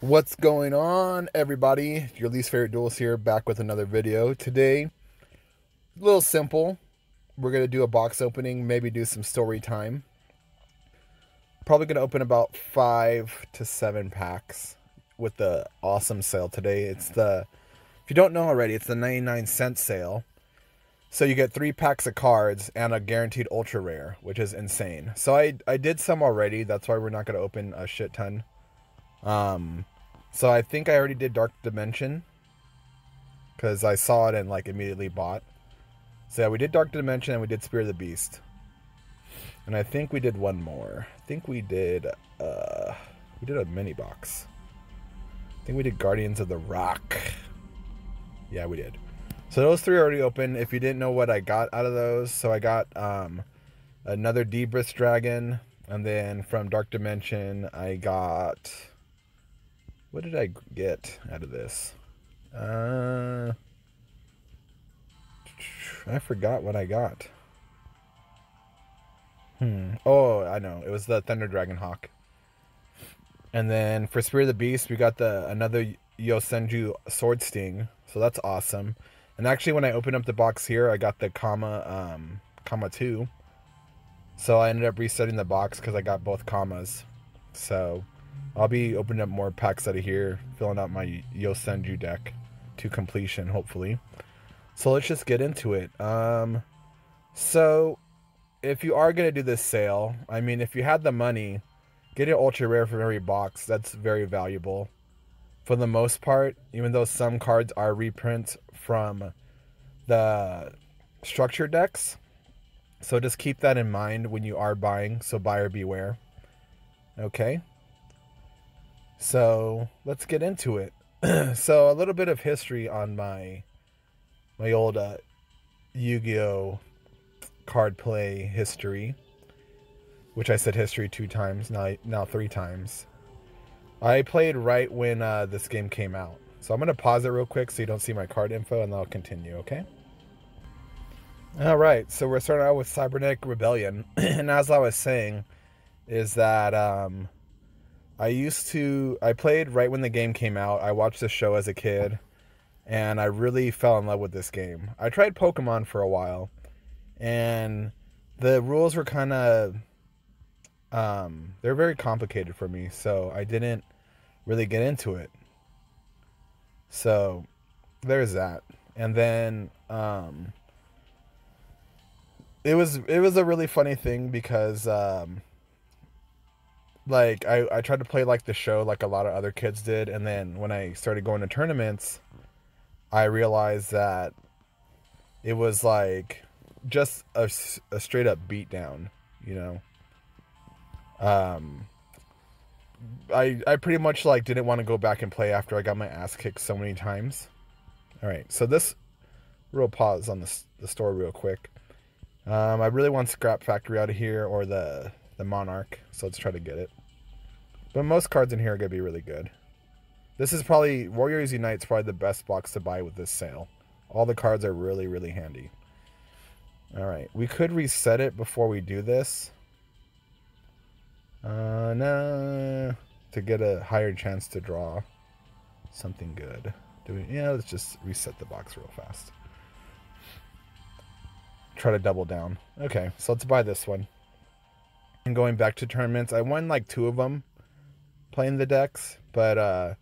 What's going on, everybody? Your least favorite duelist here, back with another video. Today, a little simple. We're going to do a box opening, maybe do some story time. Probably going to open about 5 to 7 packs with the awesome sale today. If you don't know already, it's the 99-cent sale. So you get 3 packs of cards and a guaranteed ultra rare, which is insane. So I did some already. That's why we're not going to open a shit ton. So I think I already did Dark Dimension because I saw it and like immediately bought. So yeah, we did Dark Dimension and we did Spear of the Beast. And I think we did one more. I think we did a mini box. I think we did Guardians of the Rock. Yeah, we did. So those 3 are already open. If you didn't know what I got out of those, so I got another Debris Dragon, and then from Dark Dimension I got, what did I get out of this? I forgot what I got. Oh, I know. It was the Thunder Dragon Hawk. And then for Spear of the Beast, we got another Yosenju Sword Sting. So that's awesome. And actually, when I opened up the box here, I got the comma 2. So I ended up resetting the box because I got both commas. So I'll be opening up more packs out of here, filling out my Yosenju deck to completion, hopefully. So let's just get into it. So if you are going to do this sale, I mean, if you had the money, get an ultra rare from every box. That's very valuable. For the most part, even though some cards are reprints from the structure decks. So just keep that in mind when you are buying. So buyer beware. Okay. So let's get into it. So a little bit of history on my old Yu-Gi-Oh card play history, which I said history 2 times, now 3 times. I played right when this game came out. So I'm going to pause it real quick so you don't see my card info, and then I'll continue, okay? Alright, so we're starting out with Cybernetic Rebellion. And as I was saying, is that I played right when the game came out. I watched the show as a kid, and I really fell in love with this game. I tried Pokemon for a while, and the rules were kind of, they're very complicated for me, so I didn't really get into it. So there's that. And then it was a really funny thing because like I tried to play like the show like a lot of other kids did, and then when I started going to tournaments, I realized that it was like just a straight up beatdown, you know. I pretty much like didn't want to go back and play after I got my ass kicked so many times. All right, so this real pause on the store real quick. I really want Scrap Factory out of here or the Monarch, so let's try to get it. But most cards in here are gonna be really good. This is probably Warriors Unite's probably the best box to buy with this sale. All the cards are really, really handy. All right, we could reset it before we do this. No, to get a higher chance to draw something good. Let's just reset the box real fast. Try to double down. Okay, so let's buy this one. And going back to tournaments, I won like 2 of them playing the decks, but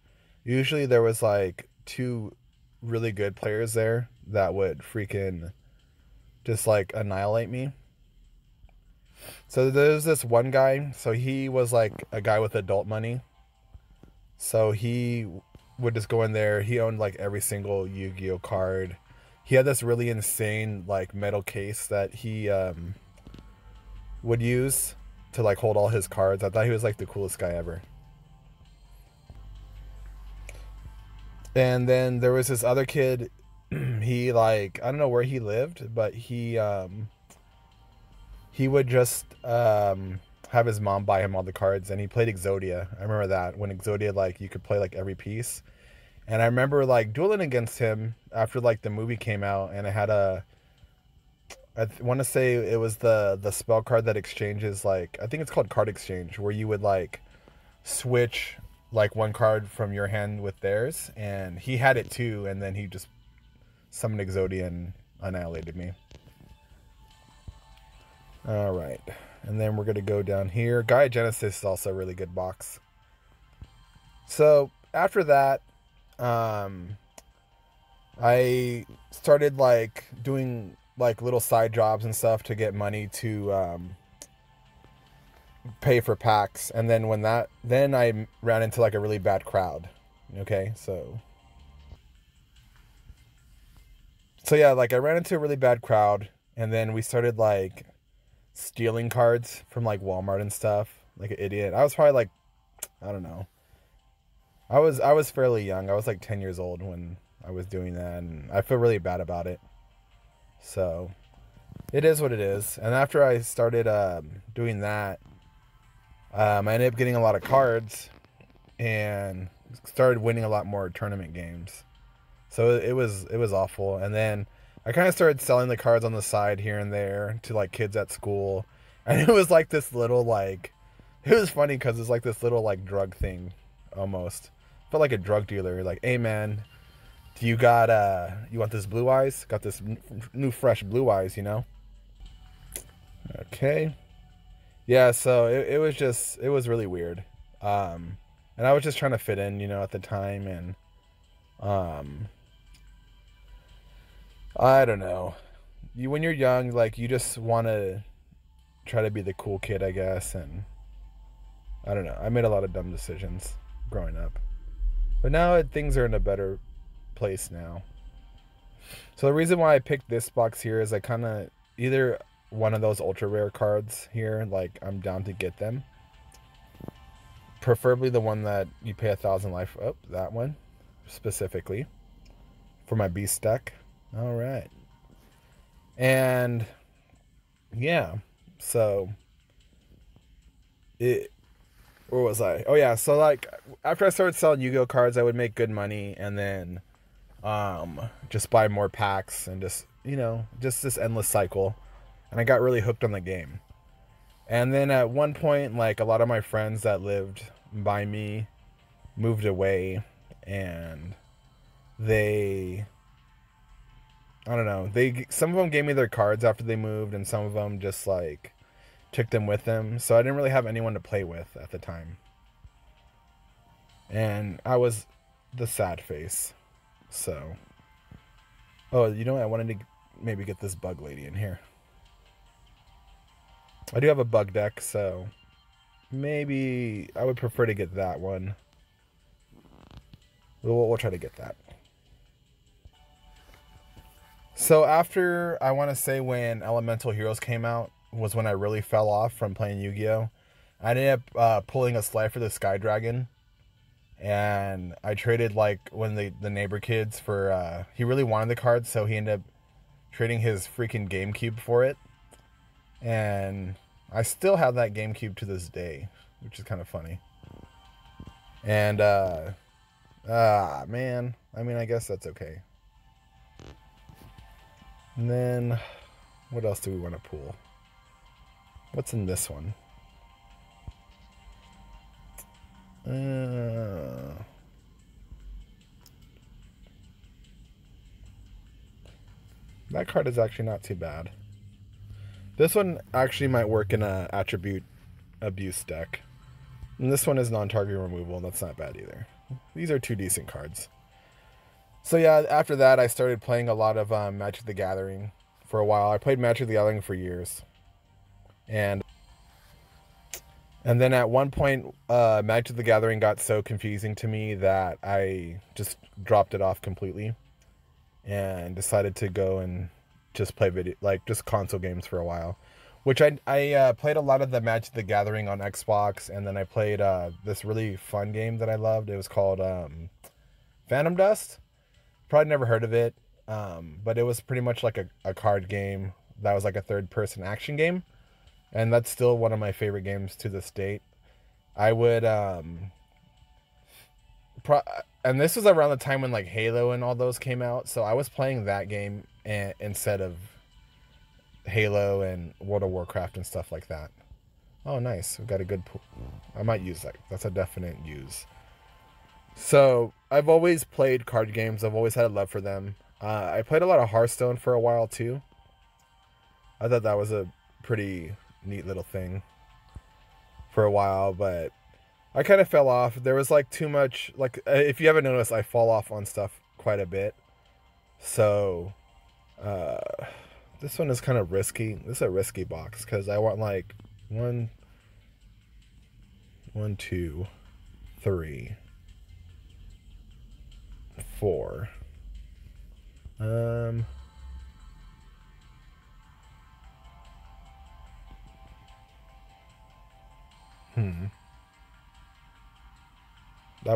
usually there was like 2 really good players there that would freaking just like annihilate me. So there's this one guy, so he was like a guy with adult money. So he would just go in there. He owned like every single Yu-Gi-Oh card. He had this really insane like metal case that he would use to like hold all his cards. I thought he was like the coolest guy ever. And then there was this other kid. He like, I don't know where he lived, but he would just have his mom buy him all the cards, and he played Exodia. I remember that when Exodia, like, you could play like every piece. And I remember like dueling against him after like the movie came out, and I had I want to say it was the spell card that exchanges, like, I think it's called card exchange, where you would like switch like one card from your hand with theirs, and he had it too, and then he just summoned Exodia and annihilated me. Alright, and then we're going to go down here. Gaia Genesis is also a really good box. So after that, I started like doing like little side jobs and stuff to get money to pay for packs, and then then I ran into like a really bad crowd. Okay, so yeah, like I ran into a really bad crowd, and then we started like stealing cards from like Walmart and stuff, like an idiot. I was probably like, I don't know. I was fairly young. I was like 10 years old when I was doing that, and I feel really bad about it. So it is what it is. And after I started doing that, I ended up getting a lot of cards and started winning a lot more tournament games. So it was awful. And then I kind of started selling the cards on the side here and there to like kids at school, and it was like this little like, it was funny because it's like this little like drug thing almost. Felt like a drug dealer. Like, hey man, do you got you want this blue eyes? Got this new fresh blue eyes, you know? Okay. Yeah, so it was just, it was really weird. And I was just trying to fit in, you know, at the time, and I don't know. When you're young, like you just want to try to be the cool kid, I guess, and I don't know. I made a lot of dumb decisions growing up. But now things are in a better place now. So the reason why I picked this box here is I kind of, either one of those ultra rare cards here, like I'm down to get them. Preferably the one that you pay 1,000 life. Oh, that one specifically for my beast deck. All right. And yeah, so where was I? Oh yeah, so like after I started selling Yu-Gi-Oh cards, I would make good money, and then just buy more packs, and just, you know, just this endless cycle. And I got really hooked on the game. And then at one point, like a lot of my friends that lived by me moved away, and they, I don't know, some of them gave me their cards after they moved, and some of them just like took them with them. So I didn't really have anyone to play with at the time. And I was the sad face. So, oh, you know what? I wanted to maybe get this bug lady in here. I do have a bug deck, so maybe I would prefer to get that one. We'll try to get that. So after, I want to say when Elemental Heroes came out, was when I really fell off from playing Yu-Gi-Oh! I ended up pulling a slide for the Sky Dragon, and I traded like when the neighbor kids for, he really wanted the card, so he ended up trading his freaking GameCube for it. And I still have that GameCube to this day, which is kind of funny. And man, I mean, I guess that's okay. And then what else do we want to pull? What's in this one? That card is actually not too bad. This one actually might work in a attribute abuse deck. And this one is non-target removal. That's not bad either. These are two decent cards. So yeah, after that I started playing a lot of Magic the Gathering for a while. I played Magic the Gathering for years. And then at one point, Magic the Gathering got so confusing to me that I just dropped it off completely and decided to go and just play just console games for a while. Which I played a lot of the Magic the Gathering on Xbox, and then I played this really fun game that I loved. It was called Phantom Dust. Probably never heard of it, but it was pretty much like a card game that was like a third-person action game. And that's still one of my favorite games to this date. I would, and this was around the time when like Halo and all those came out. So I was playing that game instead of Halo and World of Warcraft and stuff like that. Oh, nice. We've got a good pool. I might use that. That's a definite use. So I've always played card games. I've always had a love for them. I played a lot of Hearthstone for a while too. I thought that was a pretty neat little thing for a while, but I kind of fell off. There was like too much, like if you haven't noticed, I fall off on stuff quite a bit. So uh, this one is kind of risky. This is a risky box because I want like one, two, three, four. That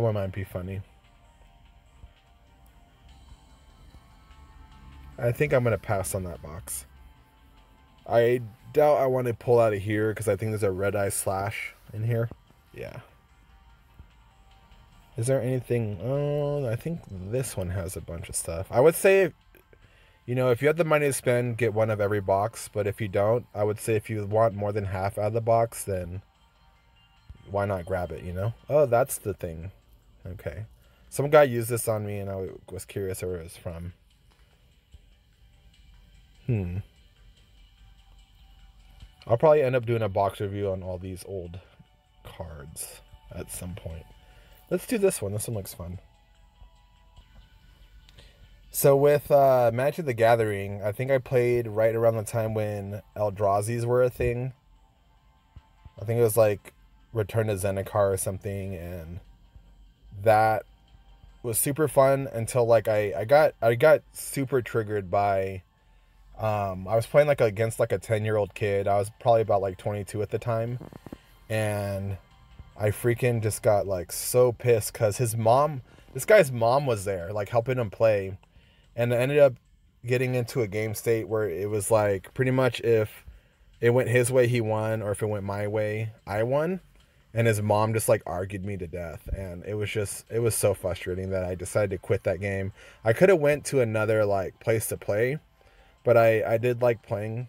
one might be funny. I think I'm going to pass on that box. I doubt I want to pull out of here because I think there's a red eye slash in here. Yeah. Is there anything? Oh, I think this one has a bunch of stuff. I would say, you know, if you have the money to spend, get one of every box. But if you don't, I would say if you want more than half out of the box, then why not grab it, you know? Oh, that's the thing. Okay. Some guy used this on me and I was curious where it was from. I'll probably end up doing a box review on all these old cards at some point. Let's do this one. This one looks fun. So with Magic the Gathering, I think I played right around the time when Eldrazi's were a thing. I think it was like Return to Zendikar or something, and that was super fun until like I got super triggered by I was playing like against like a 10-year-old kid. I was probably about like 22 at the time, and I freaking just got like so pissed because this guy's mom was there like helping him play, and I ended up getting into a game state where it was like pretty much if it went his way he won, or if it went my way I won, and his mom just like argued me to death, and it was so frustrating that I decided to quit that game. I could have went to another like place to play, but I did like playing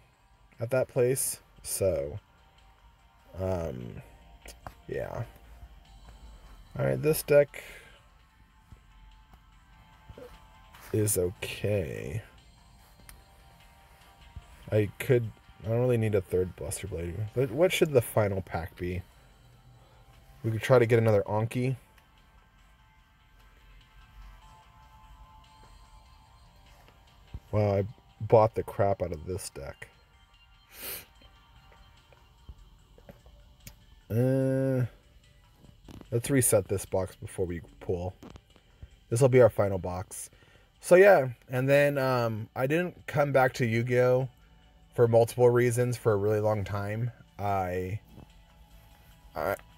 at that place, so yeah. Alright, this deck is okay. I don't really need a third Buster Blade. But what should the final pack be? We could try to get another Anki. Wow, I bought the crap out of this deck. Let's reset this box before we pull. This will be our final box. So yeah, and then I didn't come back to Yu-Gi-Oh for multiple reasons for a really long time. I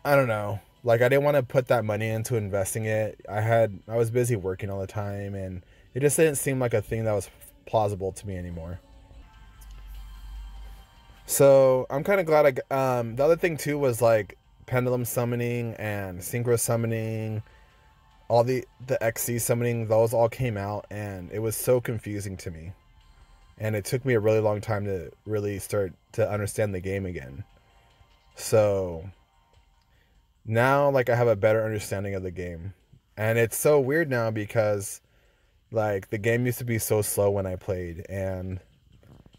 don't know. Like I didn't want to put that money into investing it. I was busy working all the time, and it just didn't seem like a thing that was plausible to me anymore. So I'm kind of glad the other thing too was like pendulum summoning and synchro summoning, all the XC summoning, those all came out, and it was so confusing to me, and it took me a really long time to really start to understand the game again. So now like I have a better understanding of the game, and it's so weird now because like the game used to be so slow when I played, and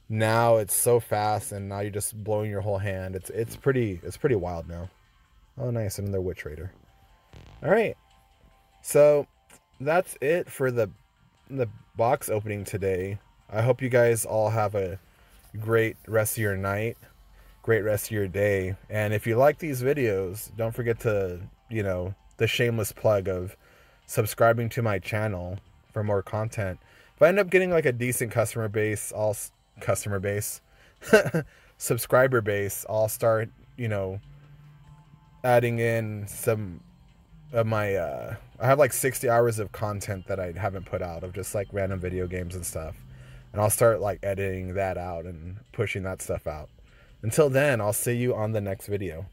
now it's so fast, and now you're just blowing your whole hand. It's pretty wild now. Oh nice, another Witch Raider. All right, so that's it for the box opening today. I hope you guys all have a great rest of your night, great rest of your day, and if you like these videos, don't forget to, you know, the shameless plug of subscribing to my channel for more content. If I end up getting like a decent subscriber base, I'll start, you know, adding in some of my I have like 60 hours of content that I haven't put out of just like random video games and stuff, and I'll start like editing that out and pushing that stuff out. Until then, I'll see you on the next video.